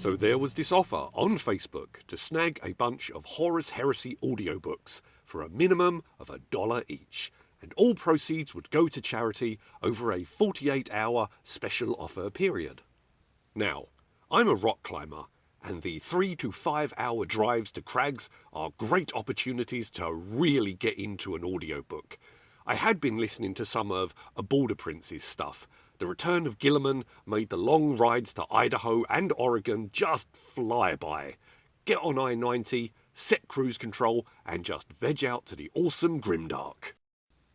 So there was this offer on Facebook to snag a bunch of Horus Heresy audiobooks for a minimum of $1 each, and all proceeds would go to charity over a 48-hour special offer period. Now, I'm a rock climber, and the 3 to 5 hour drives to crags are great opportunities to really get into an audiobook. I had been listening to some of A Border Prince's stuff. The return of Gilliman made the long rides to Idaho and Oregon just fly by. Get on I-90, set cruise control, and just veg out to the awesome grimdark.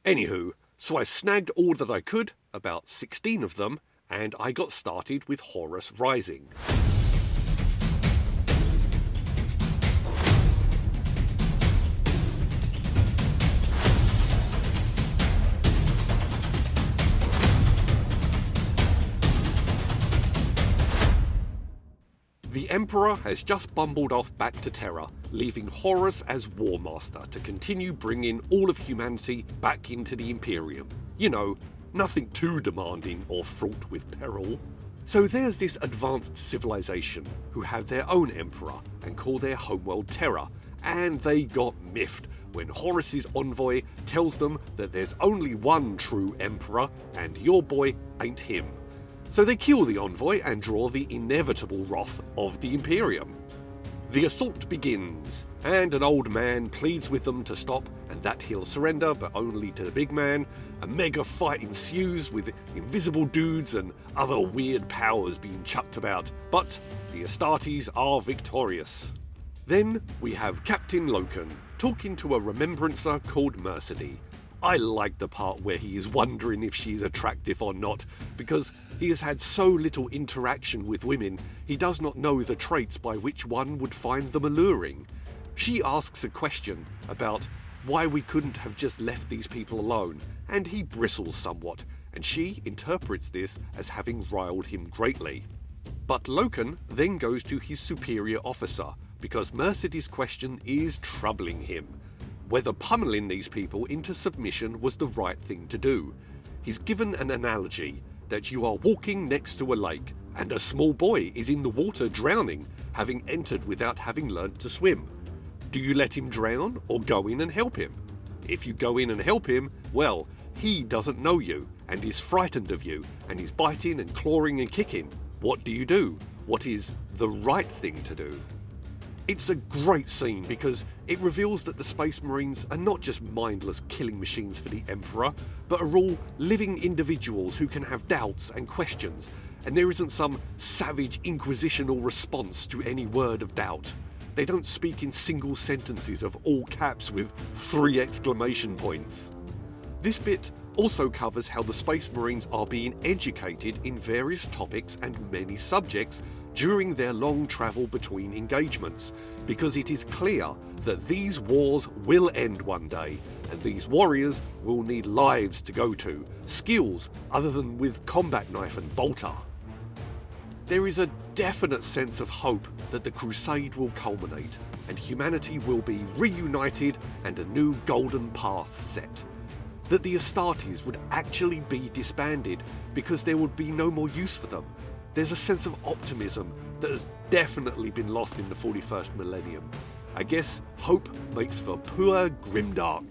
Anywho, so I snagged all that I could, about 16 of them, and I got started with Horus Rising. The Emperor has just bumbled off back to Terra, leaving Horus as Warmaster to continue bringing all of humanity back into the Imperium. You know, nothing too demanding or fraught with peril. So there's this advanced civilization who have their own Emperor and call their homeworld Terra, and they got miffed when Horus's envoy tells them that there's only one true Emperor and your boy ain't him. So they kill the envoy and draw the inevitable wrath of the Imperium. The assault begins, and an old man pleads with them to stop and that he'll surrender, but only to the big man. A mega fight ensues with invisible dudes and other weird powers being chucked about, but the Astartes are victorious. Then we have Captain Loken talking to a remembrancer called Mercedes. I like the part where he is wondering if she's attractive or not, because he has had so little interaction with women, he does not know the traits by which one would find them alluring. She asks a question about why we couldn't have just left these people alone, and he bristles somewhat, and she interprets this as having riled him greatly. But Loken then goes to his superior officer, because Mercedes' question is troubling him. Whether pummeling these people into submission was the right thing to do. He's given an analogy that you are walking next to a lake and a small boy is in the water drowning, having entered without having learnt to swim. Do you let him drown or go in and help him? If you go in and help him, well, he doesn't know you and is frightened of you and is biting and clawing and kicking. What do? What is the right thing to do? It's a great scene because it reveals that the Space Marines are not just mindless killing machines for the Emperor, but are all living individuals who can have doubts and questions, and there isn't some savage inquisitional response to any word of doubt. They don't speak in single sentences of all caps with 3 exclamation points. This bit also covers how the Space Marines are being educated in various topics and many subjects during their long travel between engagements, because it is clear that these wars will end one day, and these warriors will need lives to go to, skills other than with combat knife and bolter. There is a definite sense of hope that the crusade will culminate, and humanity will be reunited and a new golden path set. That the Astartes would actually be disbanded because there would be no more use for them. There's a sense of optimism that has definitely been lost in the 41st millennium. I guess hope makes for poor grimdark.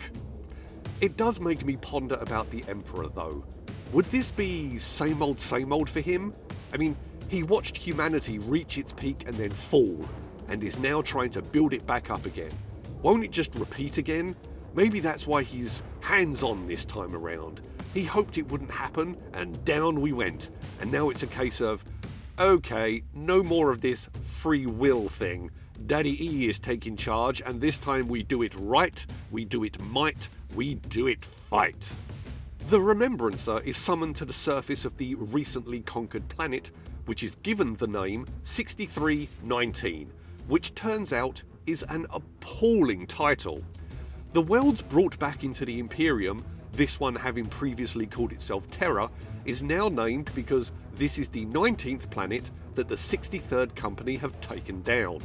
It does make me ponder about the Emperor though. Would this be same old for him? I mean, he watched humanity reach its peak and then fall, and is now trying to build it back up again. Won't it just repeat again? Maybe that's why he's hands-on this time around. He hoped it wouldn't happen, and down we went. And now it's a case of, okay, no more of this free will thing. Daddy E is taking charge, and this time we do it right, we do it might, we do it fight. The Remembrancer is summoned to the surface of the recently conquered planet, which is given the name 6319, which turns out is an appalling title. The worlds brought back into the Imperium, this one having previously called itself Terra, is now named because this is the 19th planet that the 63rd Company have taken down.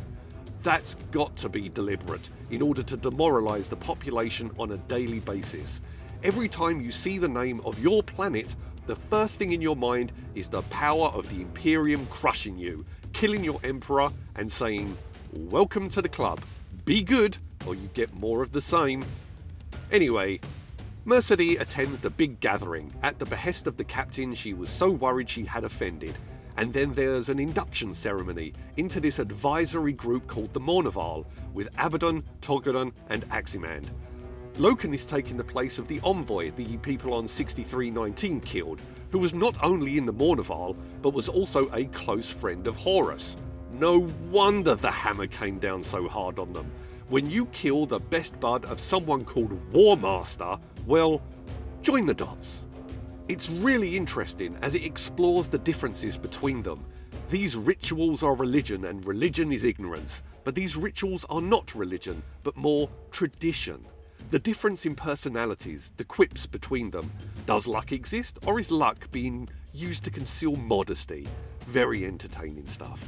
That's got to be deliberate in order to demoralise the population on a daily basis. Every time you see the name of your planet the first thing in your mind is the power of the Imperium crushing you, killing your Emperor and saying, "Welcome to the club. Be good or you get more of the same." Anyway, Mercedes attends the big gathering at the behest of the captain she was so worried she had offended, and then there's an induction ceremony into this advisory group called the Mournival, with Abaddon, Togedon and Aximand. Loken is taking the place of the envoy the people on 6319 killed, who was not only in the Mournival, but was also a close friend of Horus. No wonder the hammer came down so hard on them. When you kill the best bud of someone called Warmaster, well, join the dots. It's really interesting as it explores the differences between them. These rituals are religion and religion is ignorance, but these rituals are not religion, but more tradition. The difference in personalities, the quips between them. Does luck exist, or is luck being used to conceal modesty? Very entertaining stuff.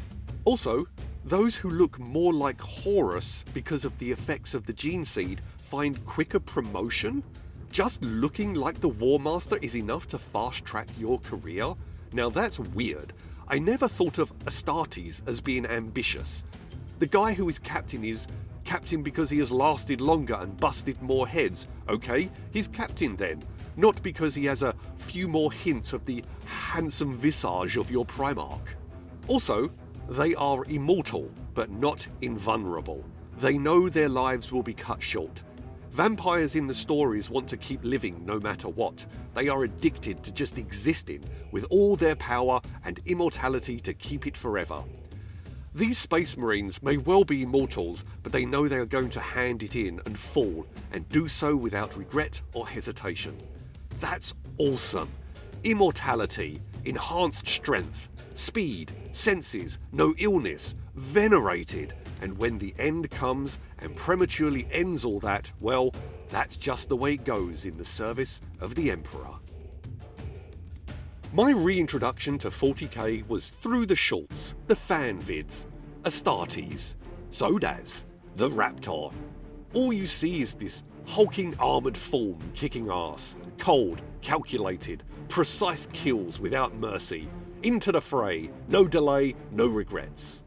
Also, those who look more like Horus because of the effects of the gene seed find quicker promotion? Just looking like the Warmaster is enough to fast track your career? Now that's weird. I never thought of Astartes as being ambitious. The guy who is captain because he has lasted longer and busted more heads. Okay, he's captain then. Not because he has a few more hints of the handsome visage of your Primarch. Also, they are immortal, but not invulnerable. They know their lives will be cut short. Vampires in the stories want to keep living no matter what. They are addicted to just existing, with all their power and immortality to keep it forever. These Space Marines may well be immortals, but they know they are going to hand it in and fall, and do so without regret or hesitation. That's awesome. Immortality, enhanced strength, speed, senses, no illness, venerated, and when the end comes and prematurely ends all that, well, that's just the way it goes in the service of the Emperor. My reintroduction to 40k was through the shorts, the fan vids, Astartes, Zodaz, the Raptor. All you see is this hulking armoured form kicking ass, cold, calculated, precise kills without mercy, into the fray, no delay, no regrets.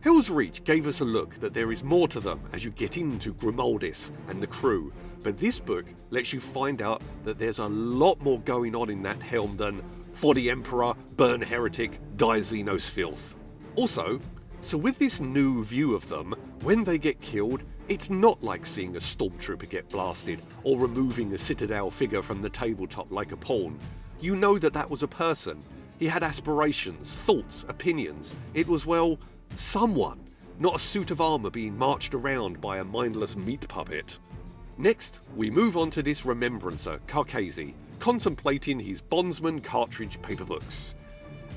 Hell's Reach gave us a look that there is more to them as you get into Grimaldis and the crew, but this book lets you find out that there's a lot more going on in that helm than for the Emperor, burn heretic, die Xenos filth. Also, so with this new view of them, when they get killed, it's not like seeing a stormtrooper get blasted or removing a Citadel figure from the tabletop like a pawn. You know that that was a person. He had aspirations, thoughts, opinions. It was, well, someone, not a suit of armour being marched around by a mindless meat puppet. Next, we move on to this remembrancer, Carcasi, contemplating his Bondsman cartridge paperbooks.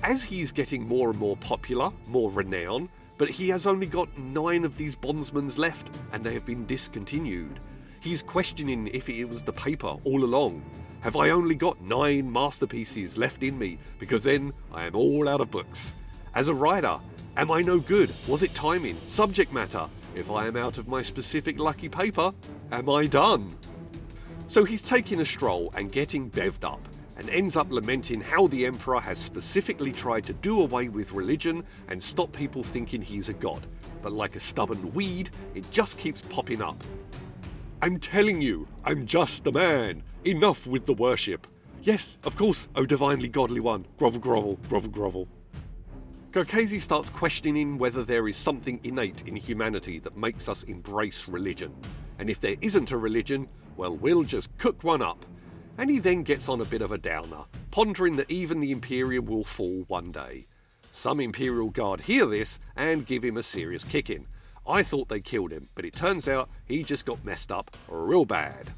As he's getting more and more popular, more renowned, but he has only got 9 of these Bondsmans left, and they have been discontinued. He's questioning if it was the paper all along. Have I only got 9 masterpieces left in me, because then I am all out of books? As a writer, am I no good? Was it timing? Subject matter? If I am out of my specific lucky paper, am I done? So he's taking a stroll and getting bevved up, and ends up lamenting how the Emperor has specifically tried to do away with religion and stop people thinking he's a god. But like a stubborn weed, it just keeps popping up. I'm telling you, I'm just a man. Enough with the worship. Yes, of course, O divinely godly one. Grovel, grovel, grovel, grovel. Carcasi starts questioning whether there is something innate in humanity that makes us embrace religion. And if there isn't a religion, well, we'll just cook one up. And he then gets on a bit of a downer, pondering that even the Imperium will fall one day. Some Imperial guard hear this and give him a serious kicking. I thought they killed him, but it turns out he just got messed up real bad.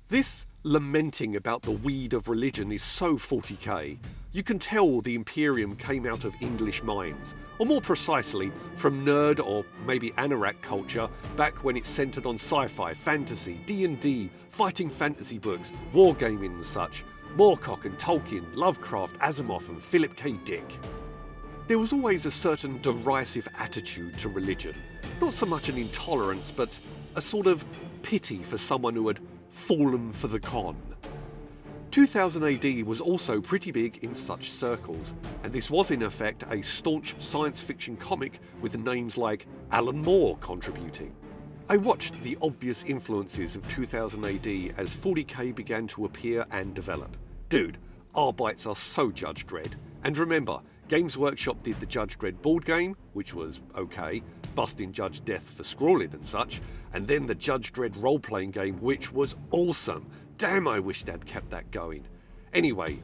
This lamenting about the weed of religion is so 40k. You can tell the Imperium came out of English minds, or more precisely, from nerd or maybe anorak culture back when it centred on sci-fi, fantasy, D&D, fighting fantasy books, wargaming and such, Moorcock and Tolkien, Lovecraft, Asimov and Philip K. Dick. There was always a certain derisive attitude to religion, not so much an intolerance, but a sort of pity for someone who had fallen for the con. 2000 AD was also pretty big in such circles, and this was in effect a staunch science fiction comic with names like Alan Moore contributing. I watched the obvious influences of 2000 AD as 40k began to appear and develop. Dude, our bites are so Judge Dredd. And remember, Games Workshop did the Judge Dredd board game, which was okay, busting Judge Death for scrawling and such, and then the Judge Dredd role-playing game, which was awesome. Damn, I wish they'd kept that going. Anyway,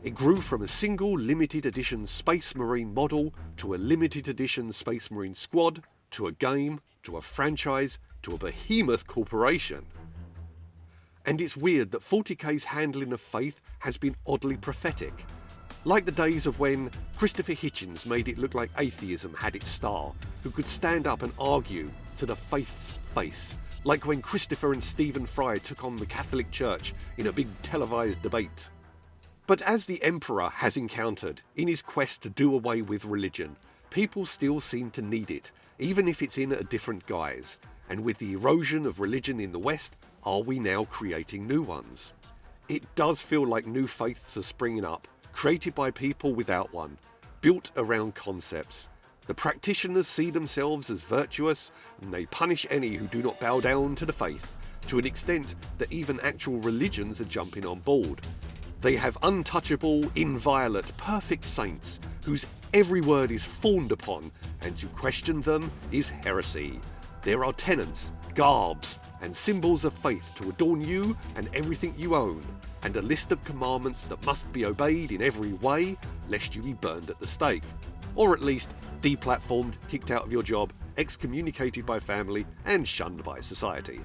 it grew from a single limited edition Space Marine model to a limited edition Space Marine squad, to a game, to a franchise, to a behemoth corporation. And it's weird that 40k's handling of faith has been oddly prophetic. Like the days of when Christopher Hitchens made it look like atheism had its star, who could stand up and argue to the faith's face. Like when Christopher and Stephen Fry took on the Catholic Church in a big televised debate. But as the Emperor has encountered in his quest to do away with religion, people still seem to need it, even if it's in a different guise. And with the erosion of religion in the West, are we now creating new ones? It does feel like new faiths are springing up, created by people without one, built around concepts. The practitioners see themselves as virtuous, and they punish any who do not bow down to the faith, to an extent that even actual religions are jumping on board. They have untouchable, inviolate, perfect saints, whose every word is fawned upon, and to question them is heresy. There are tenets, garbs, and symbols of faith to adorn you and everything you own, and a list of commandments that must be obeyed in every way, lest you be burned at the stake. Or at least deplatformed, kicked out of your job, excommunicated by family, and shunned by society.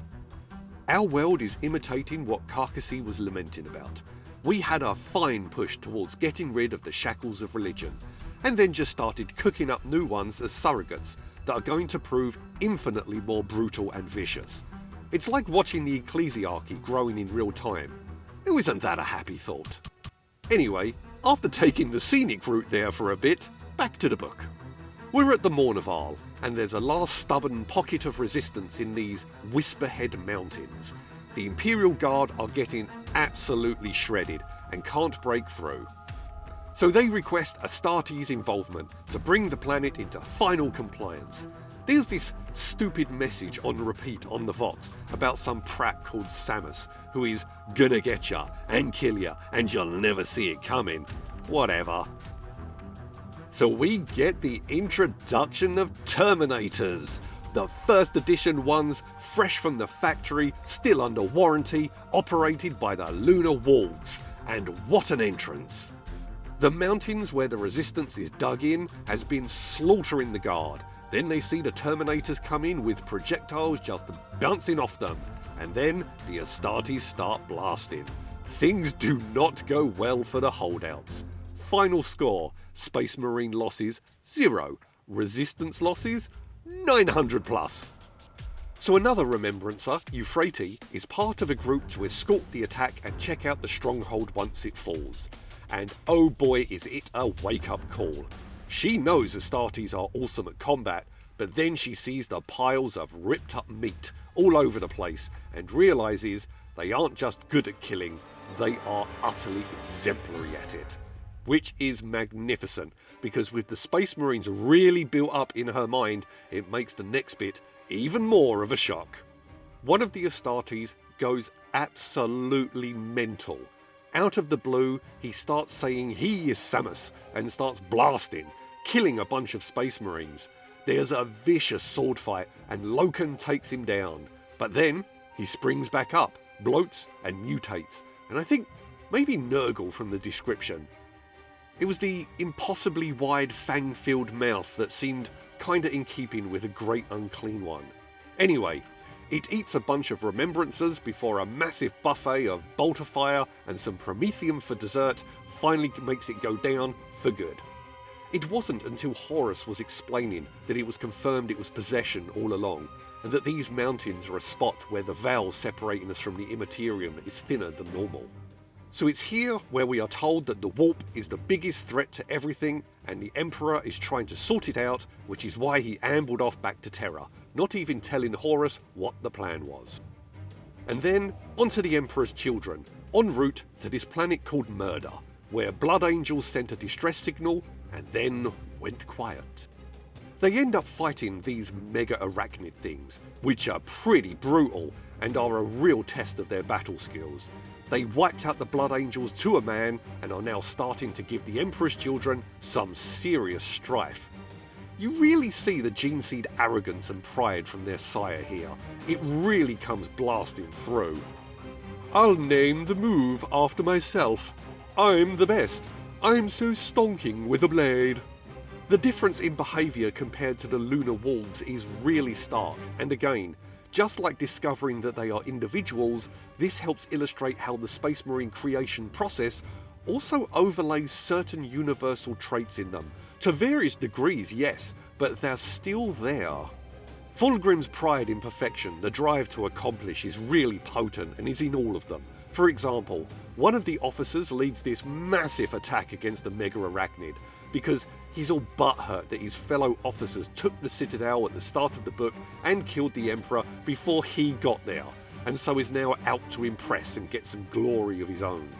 Our world is imitating what Carcassy was lamenting about. We had a fine push towards getting rid of the shackles of religion, and then just started cooking up new ones as surrogates that are going to prove infinitely more brutal and vicious. It's like watching the ecclesiarchy growing in real time. Now, isn't that a happy thought? Anyway, after taking the scenic route there for a bit, back to the book. We're at the Mournival, and there's a last stubborn pocket of resistance in these Whisperhead Mountains. The Imperial Guard are getting absolutely shredded and can't break through. So they request Astartes' involvement to bring the planet into final compliance. There's this stupid message on repeat on the Vox about some prat called Samus, who is gonna get ya and kill ya and you'll never see it coming. Whatever. So we get the introduction of Terminators. The first edition ones, fresh from the factory, still under warranty, operated by the Lunar Wolves. And what an entrance! The mountains where the resistance is dug in has been slaughtering the guard. Then they see the Terminators come in with projectiles just bouncing off them. And then the Astartes start blasting. Things do not go well for the holdouts. Final score, Space Marine losses 0, resistance losses 900 plus. So another remembrancer, Euphrates, is part of a group to escort the attack and check out the stronghold once it falls. And oh boy is it a wake-up call. She knows Astartes are awesome at combat, but then she sees the piles of ripped up meat all over the place and realises they aren't just good at killing, they are utterly exemplary at it. Which is magnificent, because with the Space Marines really built up in her mind, it makes the next bit even more of a shock. One of the Astartes goes absolutely mental. Out of the blue, he starts saying he is Samus and starts blasting, killing a bunch of Space Marines. There's a vicious sword fight and Loken takes him down, but then he springs back up, bloats and mutates, and I think maybe Nurgle from the description. It was the impossibly wide fang-filled mouth that seemed kinda in keeping with a great unclean one. Anyway, it eats a bunch of remembrancers before a massive buffet of bolter fire and some promethium for dessert finally makes it go down for good. It wasn't until Horus was explaining that it was confirmed it was possession all along, and that these mountains are a spot where the veil separating us from the immaterium is thinner than normal. So it's here where we are told that the warp is the biggest threat to everything, and the Emperor is trying to sort it out, which is why he ambled off back to Terra, not even telling Horus what the plan was. And then, onto the Emperor's children, en route to this planet called Murder, where Blood Angels sent a distress signal and then went quiet. They end up fighting these mega arachnid things, which are pretty brutal and are a real test of their battle skills. They wiped out the Blood Angels to a man and are now starting to give the Emperor's children some serious strife. You really see the gene seed arrogance and pride from their sire here. It really comes blasting through. I'll name the move after myself. I'm the best. I'm so stonking with a blade. The difference in behaviour compared to the Lunar Wolves is really stark, and again, just like discovering that they are individuals, this helps illustrate how the Space Marine creation process also overlays certain universal traits in them. To various degrees, yes, but they're still there. Fulgrim's pride in perfection, the drive to accomplish, is really potent and is in all of them. For example, one of the officers leads this massive attack against the Mega Arachnid because he's all butthurt that his fellow officers took the Citadel at the start of the book and killed the Emperor before he got there, and so is now out to impress and get some glory of his own.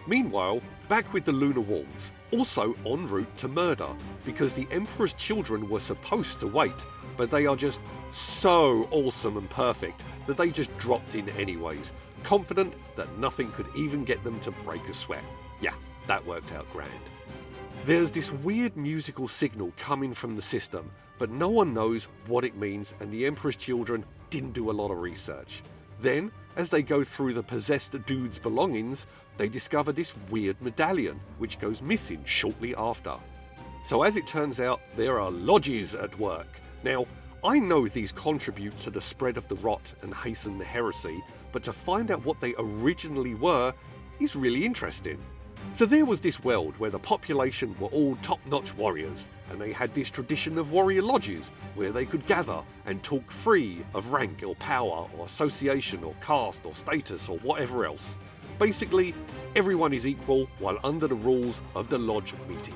Meanwhile, back with the Lunar Wolves, also en route to Murder, because the Emperor's children were supposed to wait, but they are just so awesome and perfect that they just dropped in anyways, confident that nothing could even get them to break a sweat. Yeah, that worked out grand. There's this weird musical signal coming from the system, but no one knows what it means, and the Emperor's children didn't do a lot of research. Then, as they go through the possessed dude's belongings, they discover this weird medallion, which goes missing shortly after. So as it turns out, there are lodges at work. Now, I know these contribute to the spread of the rot and hasten the heresy, but to find out what they originally were is really interesting. So there was this world where the population were all top-notch warriors, and they had this tradition of warrior lodges where they could gather and talk free of rank or power or association or caste or status or whatever else. Basically, everyone is equal while under the rules of the lodge meeting.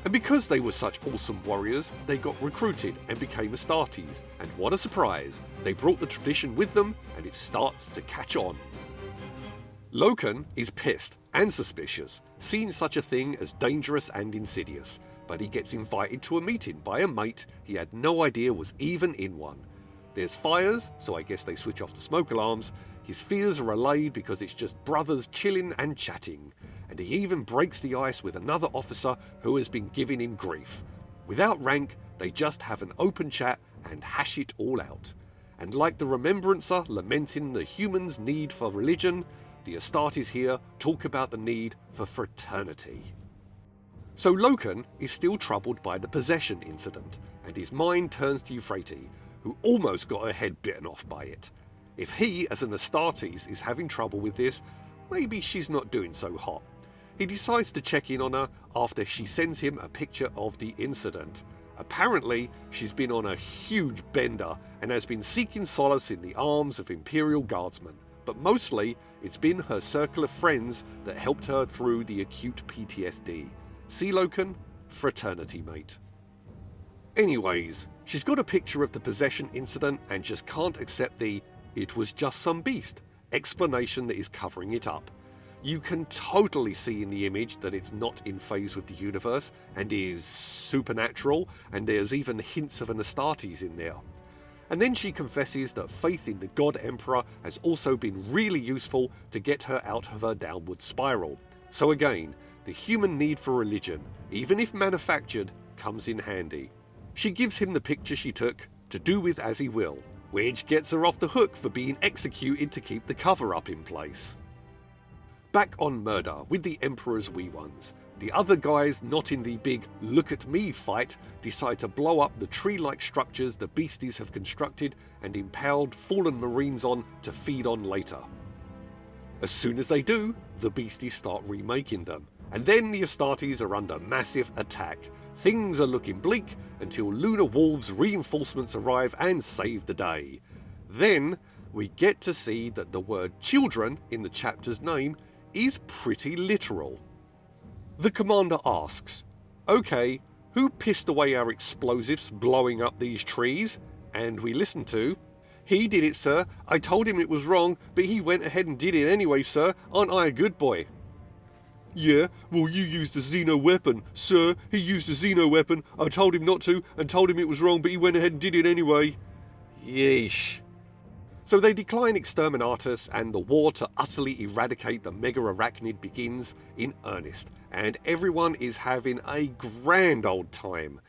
And because they were such awesome warriors, they got recruited and became Astartes, and what a surprise, they brought the tradition with them and it starts to catch on. Loken is pissed and suspicious, seeing such a thing as dangerous and insidious, but he gets invited to a meeting by a mate he had no idea was even in one. There's fires, so I guess they switch off the smoke alarms. His fears are allayed because it's just brothers chilling and chatting, and he even breaks the ice with another officer who has been giving him grief. Without rank, they just have an open chat and hash it all out. And like the Remembrancer lamenting the humans' need for religion, the Astartes here talk about the need for fraternity. So Loken is still troubled by the possession incident, and his mind turns to Euphrates, who almost got her head bitten off by it. If he, as an Astartes, is having trouble with this, maybe she's not doing so hot. He decides to check in on her after she sends him a picture of the incident. Apparently, she's been on a huge bender and has been seeking solace in the arms of Imperial guardsmen, but mostly it's been her circle of friends that helped her through the acute PTSD. See Loken? Fraternity mate. Anyways, she's got a picture of the possession incident and just can't accept the "it was just some beast" explanation that is covering it up. You can totally see in the image that it's not in phase with the universe and is supernatural, and there's even hints of an Astartes in there. And then she confesses that faith in the God Emperor has also been really useful to get her out of her downward spiral. So again, the human need for religion, even if manufactured, comes in handy. She gives him the picture she took to do with as he will, which gets her off the hook for being executed to keep the cover-up in place. Back on Murder with the Emperor's wee ones, the other guys not in the big "look at me" fight decide to blow up the tree-like structures the beasties have constructed and impaled fallen marines on to feed on later. As soon as they do, the beasties start remaking them, and then the Astartes are under massive attack. Things are looking bleak until Lunar Wolves' reinforcements arrive and save the day. Then we get to see that the word children in the chapter's name is pretty literal. The commander asks, "Okay, who pissed away our explosives blowing up these trees?" And we listen to, He did it, sir. I told him it was wrong, but he went ahead and did it anyway, sir. Aren't I a good boy? Yeah, well, you used a Xeno weapon. Sir, he used a Xeno weapon. I told him not to, and told him it was wrong, but he went ahead and did it anyway. Yeesh. So they decline Exterminatus, and the war to utterly eradicate the mega arachnid begins in earnest, and everyone is having a grand old time.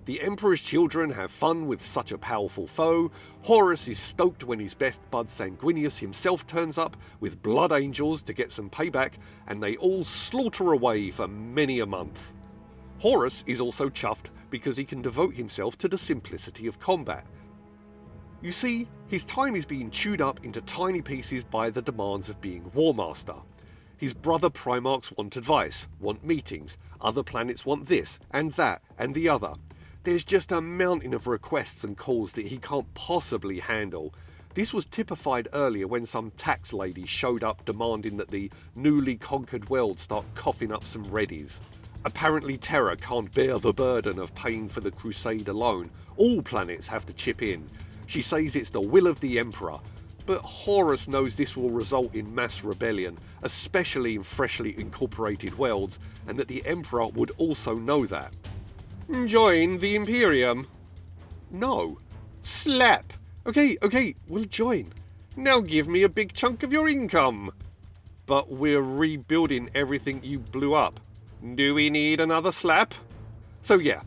The Emperor's children have fun with such a powerful foe. Horus is stoked when his best bud Sanguinius himself turns up with blood angels to get some payback, and they all slaughter away for many a month. Horus is also chuffed because he can devote himself to the simplicity of combat. You see, his time is being chewed up into tiny pieces by the demands of being Warmaster. His brother Primarchs want advice, want meetings, other planets want this and that and the other. There's just a mountain of requests and calls that he can't possibly handle. This was typified earlier when some tax lady showed up demanding that the newly conquered world start coughing up some readies. Apparently Terra can't bear the burden of paying for the crusade alone. All planets have to chip in. She says it's the will of the Emperor, but Horus knows this will result in mass rebellion, especially in freshly incorporated worlds, and that the Emperor would also know that. Join the Imperium? No. Slap! Okay, we'll join. Now give me a big chunk of your income. But we're rebuilding everything you blew up. Do we need another slap? So yeah,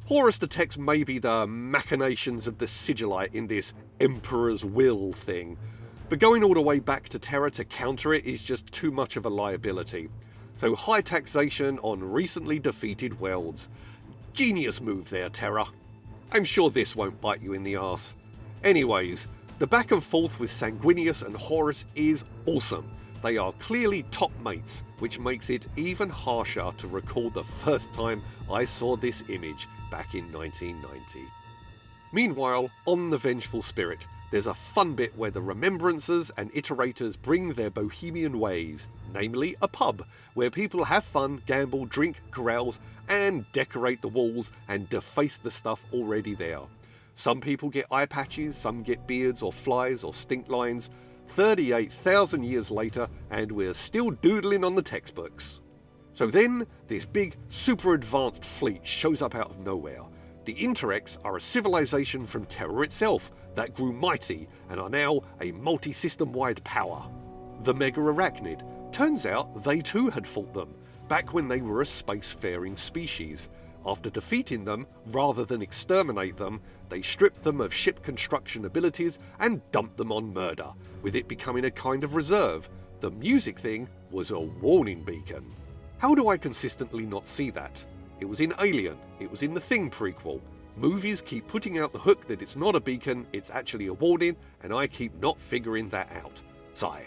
Horus detects maybe the machinations of the Sigillite in this Emperor's will thing, but going all the way back to Terra to counter it is just too much of a liability. So high taxation on recently defeated worlds. Genius move there, Terra. I'm sure this won't bite you in the arse. Anyways, the back and forth with Sanguinius and Horus is awesome. They are clearly top mates, which makes it even harsher to recall the first time I saw this image back in 1990. Meanwhile, on the Vengeful Spirit, there's a fun bit where the Remembrancers and Iterators bring their bohemian ways, namely a pub, where people have fun, gamble, drink, carouse, and decorate the walls and deface the stuff already there. Some people get eye patches, some get beards or flies or stink lines. 38,000 years later, and we're still doodling on the textbooks. So then, this big, super advanced fleet shows up out of nowhere. The Interex are a civilization from Terra itself that grew mighty and are now a multi-system-wide power. The Mega Arachnid. Turns out they too had fought them, back when they were a spacefaring species. After defeating them, rather than exterminate them, they stripped them of ship construction abilities and dumped them on murder, with it becoming a kind of reserve. The music thing was a warning beacon. How do I consistently not see that? It was in Alien, it was in the Thing prequel. Movies keep putting out the hook that it's not a beacon, it's actually a warning, and I keep not figuring that out. Sigh.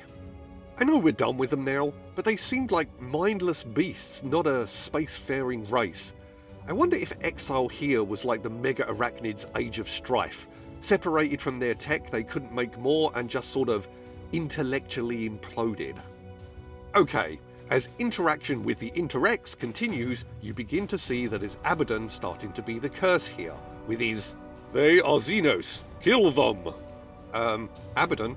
I know we're done with them now, but they seemed like mindless beasts, not a spacefaring race. I wonder if exile here was like the Mega Arachnid's Age of Strife. Separated from their tech, they couldn't make more and just sort of intellectually imploded. Okay, as interaction with the Interex continues, you begin to see that it's Abaddon starting to be the curse here, with his, "They are Xenos, kill them!" Abaddon,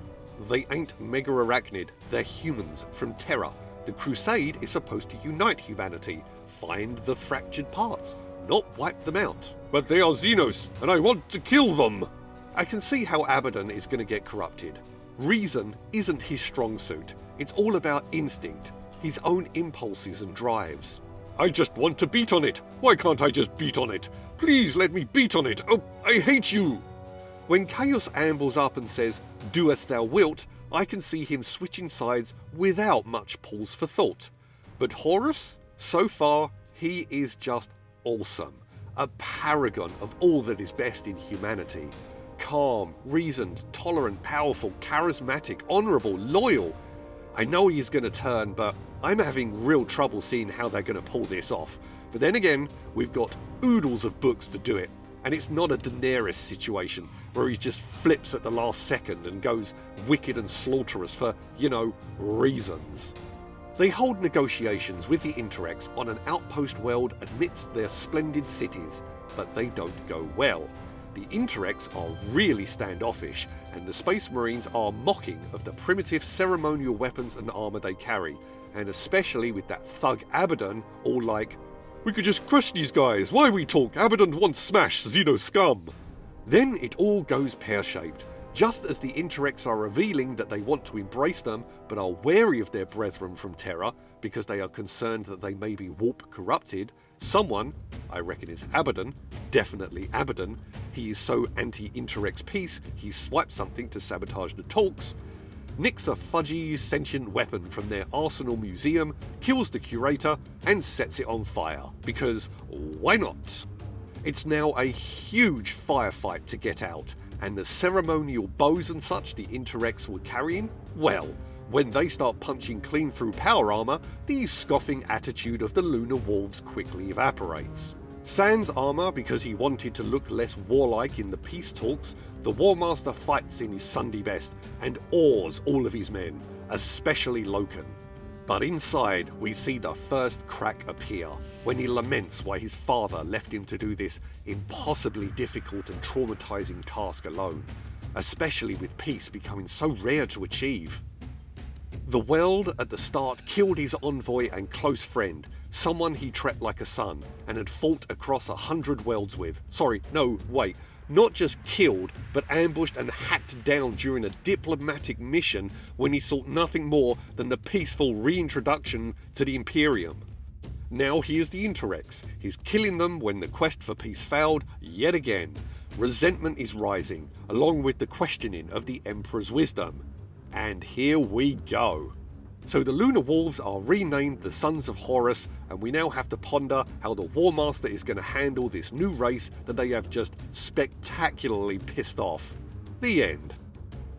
they ain't Mega Arachnid, they're humans from Terra. The Crusade is supposed to unite humanity, find the fractured parts, not wipe them out. But they are Xenos, and I want to kill them! I can see how Abaddon is going to get corrupted. Reason isn't his strong suit. It's all about instinct, his own impulses and drives. I just want to beat on it. Why can't I just beat on it? Please let me beat on it. Oh, I hate you! When Chaos ambles up and says, "Do as thou wilt," I can see him switching sides without much pause for thought. But Horus? So far, he is just awesome. A paragon of all that is best in humanity. Calm, reasoned, tolerant, powerful, charismatic, honourable, loyal. I know he's going to turn, but I'm having real trouble seeing how they're going to pull this off. But then again, we've got oodles of books to do it, and it's not a Daenerys situation where he just flips at the last second and goes wicked and slaughterous for, reasons. They hold negotiations with the Interex on an outpost world amidst their splendid cities, but they don't go well. The Interex are really standoffish, and the Space Marines are mocking of the primitive ceremonial weapons and armour they carry, and especially with that thug Abaddon, all like, "We could just crush these guys, why we talk, Abaddon wants smash, Xeno scum." Then it all goes pear-shaped. Just as the Interex are revealing that they want to embrace them, but are wary of their brethren from Terra, because they are concerned that they may be warp corrupted, someone, I reckon it's Abaddon, definitely Abaddon, he is so anti-Interex peace, he swipes something to sabotage the talks, nicks a fudgy sentient weapon from their arsenal museum, kills the curator, and sets it on fire, because why not? It's now a huge firefight to get out, and the ceremonial bows and such the Interex were carrying, well, when they start punching clean through power armour, the scoffing attitude of the Lunar Wolves quickly evaporates. Sans armour because he wanted to look less warlike in the peace talks, the Warmaster fights in his Sunday best and awes all of his men, especially Loken. But inside, we see the first crack appear, when he laments why his father left him to do this impossibly difficult and traumatizing task alone, especially with peace becoming so rare to achieve. The Weld at the start killed his envoy and close friend, someone he treated like a son, and had fought across 100 Welds with. Not just killed, but ambushed and hacked down during a diplomatic mission when he sought nothing more than the peaceful reintroduction to the Imperium. Now he is the Interex. He's killing them when the quest for peace failed yet again. Resentment is rising, along with the questioning of the Emperor's wisdom. And here we go. So the Lunar Wolves are renamed the Sons of Horus, and we now have to ponder how the Warmaster is going to handle this new race that they have just spectacularly pissed off. The end.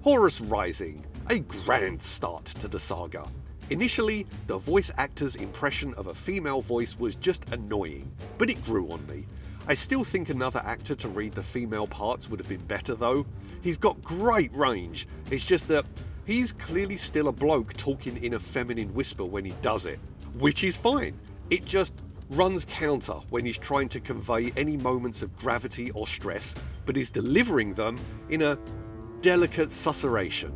Horus Rising, a grand start to the saga. Initially, the voice actor's impression of a female voice was just annoying, but it grew on me. I still think another actor to read the female parts would have been better though. He's got great range, it's just that he's clearly still a bloke talking in a feminine whisper when he does it, which is fine. It just runs counter when he's trying to convey any moments of gravity or stress, but is delivering them in a delicate susurration.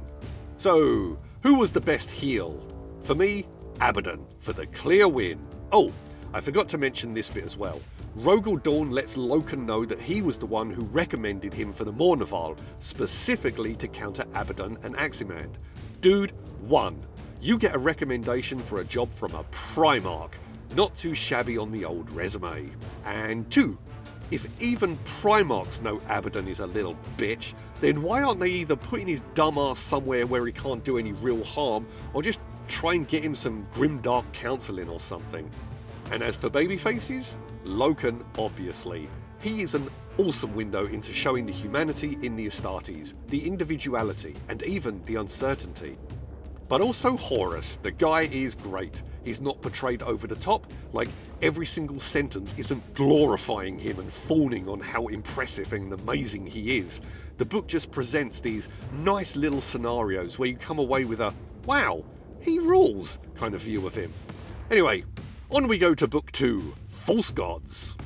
So, who was the best heel? For me, Abaddon, for the clear win. Oh, I forgot to mention this bit as well. Rogel Dawn lets Loken know that he was the one who recommended him for the Mournival, specifically to counter Abaddon and Aximand. Dude, 1. You get a recommendation for a job from a Primarch, not too shabby on the old resume. And 2. If even Primarchs know Abaddon is a little bitch, then why aren't they either putting his dumb ass somewhere where he can't do any real harm, or just try and get him some grimdark counselling or something? And as for babyfaces, Loken, obviously. He is an awesome window into showing the humanity in the Astartes, the individuality, and even the uncertainty. But also Horus, the guy is great. He's not portrayed over the top, like every single sentence isn't glorifying him and fawning on how impressive and amazing he is. The book just presents these nice little scenarios where you come away with a, wow, he rules kind of view of him. Anyway, on we go to Book 2, False Gods.